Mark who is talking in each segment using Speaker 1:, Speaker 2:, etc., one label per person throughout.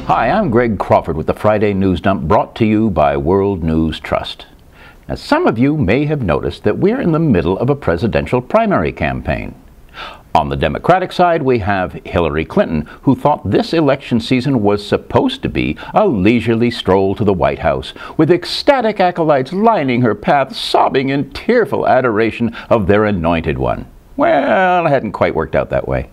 Speaker 1: Hi, I'm Greg Crawford with the Friday News Dump, brought to you by World News Trust. Now, some of you may have noticed that we're in the middle of a presidential primary campaign. On the Democratic side, we have Hillary Clinton, who thought this election season was supposed to be a leisurely stroll to the White House, with ecstatic acolytes lining her path, sobbing in tearful adoration of their anointed one. Well, it hadn't quite worked out that way.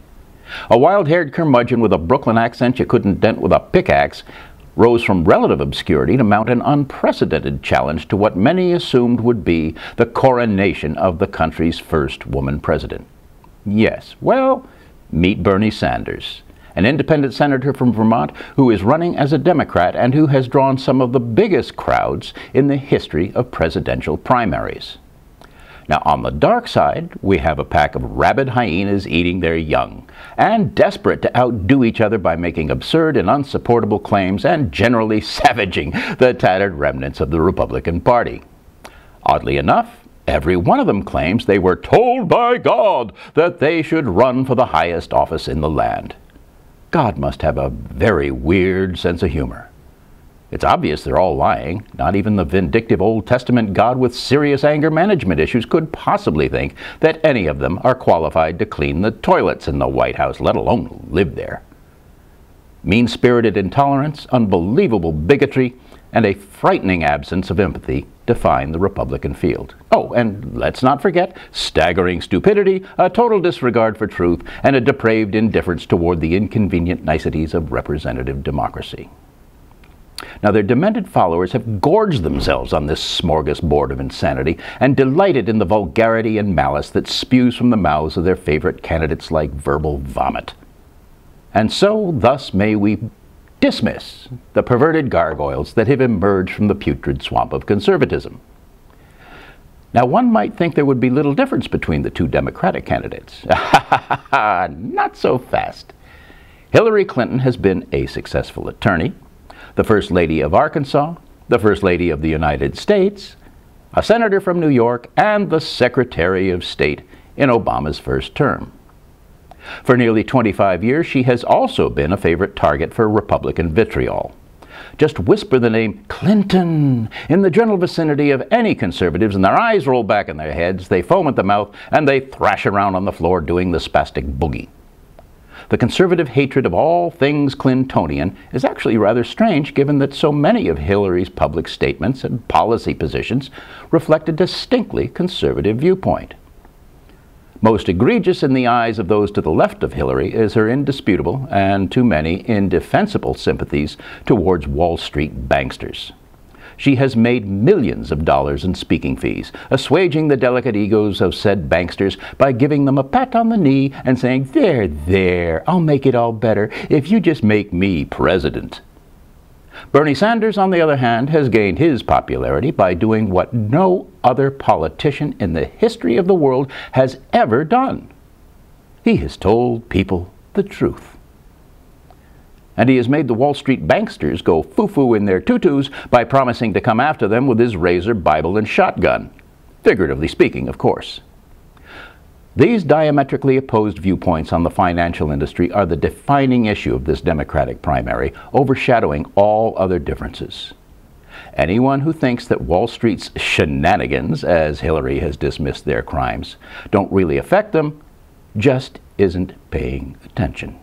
Speaker 1: A wild-haired curmudgeon with a Brooklyn accent you couldn't dent with a pickaxe rose from relative obscurity to mount an unprecedented challenge to what many assumed would be the coronation of the country's first woman president. Yes, well, meet Bernie Sanders, an independent senator from Vermont who is running as a Democrat and who has drawn some of the biggest crowds in the history of presidential primaries. Now, on the dark side, we have a pack of rabid hyenas eating their young, and desperate to outdo each other by making absurd and unsupportable claims and generally savaging the tattered remnants of the Republican Party. Oddly enough, every one of them claims they were told by God that they should run for the highest office in the land. God must have a very weird sense of humor. It's obvious they're all lying. Not even the vindictive Old Testament God with serious anger management issues could possibly think that any of them are qualified to clean the toilets in the White House, let alone live there. Mean-spirited intolerance, unbelievable bigotry, and a frightening absence of empathy define the Republican field. Oh, and let's not forget staggering stupidity, a total disregard for truth, and a depraved indifference toward the inconvenient niceties of representative democracy. Now, their demented followers have gorged themselves on this smorgasbord of insanity and delighted in the vulgarity and malice that spews from the mouths of their favorite candidates like verbal vomit. And so, thus may we dismiss the perverted gargoyles that have emerged from the putrid swamp of conservatism. Now, one might think there would be little difference between the two Democratic candidates. Not so fast. Hillary Clinton has been a successful attorney, the First Lady of Arkansas, the First Lady of the United States, a senator from New York, and the Secretary of State in Obama's first term. For nearly 25 years, she has also been a favorite target for Republican vitriol. Just whisper the name Clinton in the general vicinity of any conservatives, and their eyes roll back in their heads, they foam at the mouth, and they thrash around on the floor doing the spastic boogie. The conservative hatred of all things Clintonian is actually rather strange, given that so many of Hillary's public statements and policy positions reflect a distinctly conservative viewpoint. Most egregious in the eyes of those to the left of Hillary is her indisputable, and to many indefensible, sympathies towards Wall Street banksters. She has made millions of dollars in speaking fees, assuaging the delicate egos of said banksters by giving them a pat on the knee and saying, there, I'll make it all better if you just make me president." Bernie Sanders, on the other hand, has gained his popularity by doing what no other politician in the history of the world has ever done. He has told people the truth. And he has made the Wall Street banksters go foo-foo in their tutus by promising to come after them with his razor, Bible, and shotgun. Figuratively speaking, of course. These diametrically opposed viewpoints on the financial industry are the defining issue of this Democratic primary, overshadowing all other differences. Anyone who thinks that Wall Street's shenanigans, as Hillary has dismissed their crimes, don't really affect them, just isn't paying attention.